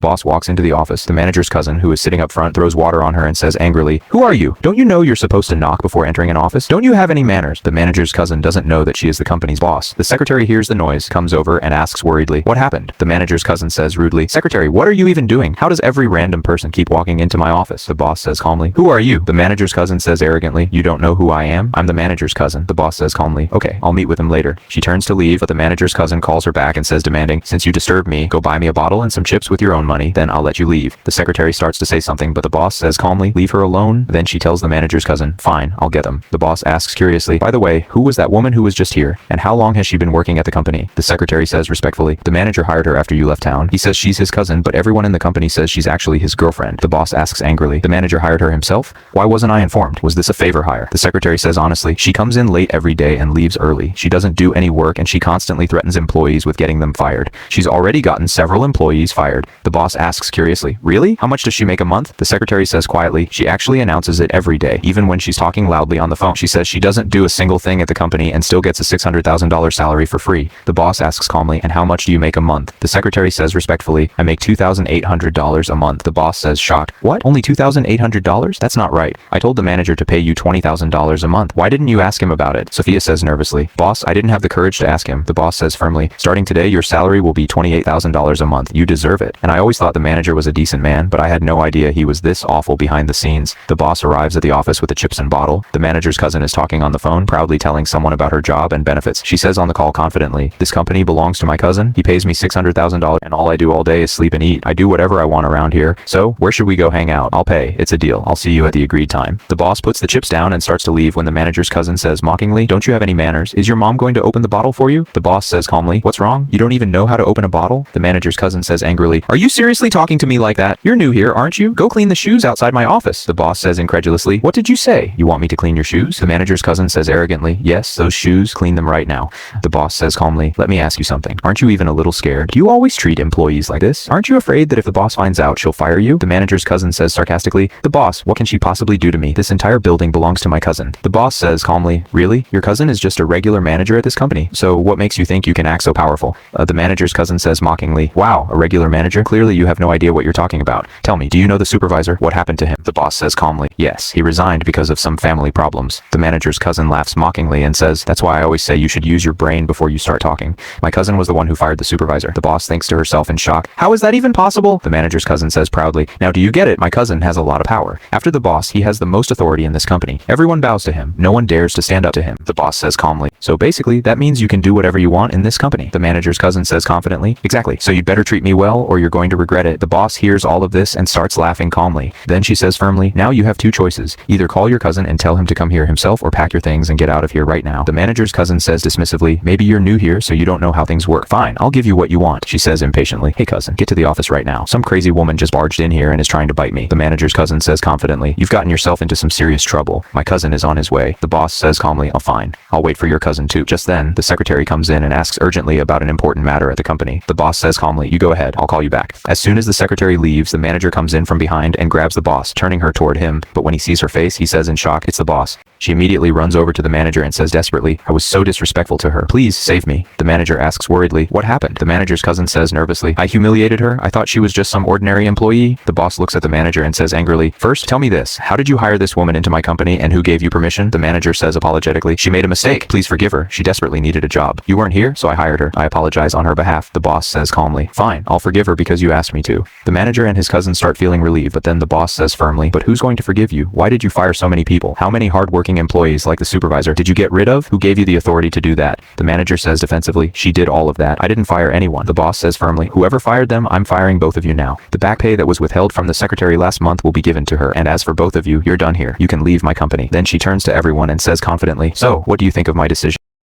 Boss walks into the office. The manager's cousin, who is sitting up front, throws water on her and says angrily, "Who are you? Don't you know you're supposed to knock before entering an office? Don't you have any manners?" The manager's cousin doesn't know that she is the company's boss. The secretary hears the noise, comes over, and asks worriedly, "What happened?" The manager's cousin says rudely, "Secretary, what are you even doing? How does every random person keep walking into my office?" The boss says calmly, "Who are you?" The manager's cousin says arrogantly, "You don't know who I am? I'm the manager's cousin." The boss says calmly, "Okay, I'll meet with him later." She turns to leave, but the manager's cousin calls her back and says demanding, "Since you disturbed me, go buy me a bottle and some chips with your own money, then I'll let you leave." The secretary starts to say something, but the boss says calmly, "Leave her alone." Then she tells the manager's cousin, "Fine, I'll get them." The boss asks curiously, "By the way, who was that woman who was just here? And how long has she been working at the company?" The secretary says respectfully, "The manager hired her after you left town. He says she's his cousin, but everyone in the company says she's actually his girlfriend." The boss asks angrily, "The manager hired her himself? Why wasn't I informed? Was this a favor hire?" The secretary says honestly, "She comes in late every day and leaves early. She doesn't do any work and she constantly threatens employees with getting them fired. She's already gotten several employees fired." The boss asks curiously, "Really? How much does she make a month?" The secretary says quietly, "She actually announces it every day, even when she's talking loudly on the phone. She says she doesn't do a single thing at the company and still gets a $600,000 salary for free." The boss asks calmly, "And how much do you make a month?" The secretary says respectfully, "I make $2,800 a month." The boss says shocked, "What? Only $2,800? That's not right. I told the manager to pay you $20,000 a month. Why didn't you ask him about it?" Sophia says nervously, "Boss, I didn't have the courage to ask him." The boss says firmly, "Starting today, your salary will be $28,000 a month. You deserve it. And I always thought the manager was a decent man, but I had no idea he was this awful behind the scenes." The boss arrives at the office with a chips and bottle. The manager's cousin is talking on the phone, proudly telling someone about her job and benefits. She says on the call confidently, "This company belongs to my cousin. He pays me $600,000 and all I do all day is sleep and eat. I do whatever I want around here. So, where should we go hang out? I'll pay. It's a deal. I'll see you at the agreed time." The boss puts the chips down and starts to leave when the manager's cousin says mockingly, "Don't you have any manners? Is your mom going to open the bottle for you?" The boss says calmly, "What's wrong? You don't even know how to open a bottle?" The manager's cousin says angrily, "Are you seriously talking to me like that? You're new here, aren't you? Go clean the shoes outside my office." The boss says incredulously, "What did you say? You want me to clean your shoes?" The manager's cousin says arrogantly, "Yes, those shoes, clean them right now." The boss says calmly, "Let me ask you something. Aren't you even a little scared? Do you always treat employees like this? Aren't you afraid that if the boss finds out, she'll fire you?" The manager's cousin says sarcastically, "The boss, what can she possibly do to me? This entire building belongs to my cousin." The boss says calmly, "Really? Your cousin is just a regular manager at this company? So what makes you think you can act so powerful?" The manager's cousin says mockingly, "Wow, a regular manager? Clearly you have no idea what you're talking about. Tell me, do you know the supervisor? What happened to him?" The boss says calmly, "Yes, he resigned because of some family problems." The manager's cousin laughs mockingly and says, "That's why I always say you should use your brain before you start talking. My cousin was the one who fired the supervisor." The boss thinks to herself in shock, "How is that even possible?" The manager's cousin says proudly, "Now do you get it? My cousin has a lot of power. After the boss, he has the most authority in this company. Everyone bows to him. No one dares to stand up to him." The boss says calmly, "So basically, that means you can do whatever you want in this company." The manager's cousin says confidently, "Exactly. So you'd better treat me well or you're going to regret it." The boss hears all of this and starts laughing calmly. Then she says firmly, "Now you have two choices. Either call your cousin and tell him to come here himself or pack your things and get out of here right now." The manager's cousin says dismissively, "Maybe you're new here so you don't know how things work. Fine, I'll give you what you want." She says impatiently, "Hey cousin, get to the office right now. Some crazy woman just barged in here and is trying to bite me." The manager's cousin says confidently, "You've gotten yourself into some serious trouble. My cousin is on his way." The boss says calmly, "Oh fine, I'll wait for your cousin too." Just then, the secretary comes in and asks urgently about an important matter at the company. The boss says calmly, "You go ahead, I'll call you back." As soon as the secretary leaves, the manager comes in from behind and grabs the boss, turning her toward him, but when he sees her face, he says in shock, "It's the boss." She immediately runs over to the manager and says desperately, "I was so disrespectful to her. Please save me." The manager asks worriedly, "What happened?" The manager's cousin says nervously, "I humiliated her. I thought she was just some ordinary employee." The boss looks at the manager and says angrily, "First, tell me this. How did you hire this woman into my company and who gave you permission?" The manager says apologetically, "She made a mistake. Please forgive her. She desperately needed a job. You weren't here, so I hired her. I apologize on her behalf." The boss says calmly, "Fine, I'll forgive her because you asked me to." The manager and his cousin start feeling relieved, but then the boss says firmly, "But who's going to forgive you? Why did you fire so many people? How many hardworking employees like the supervisor did you get rid of? Who gave you the authority to do that?" The manager says defensively, "She did all of that. I didn't fire anyone." The boss says firmly, "Whoever fired them, I'm firing both of you now. The back pay that was withheld from the secretary last month will be given to her, and as for both of you, you're done here. You can leave my company." Then she turns to everyone and says confidently, "So, what do you think of my decision?"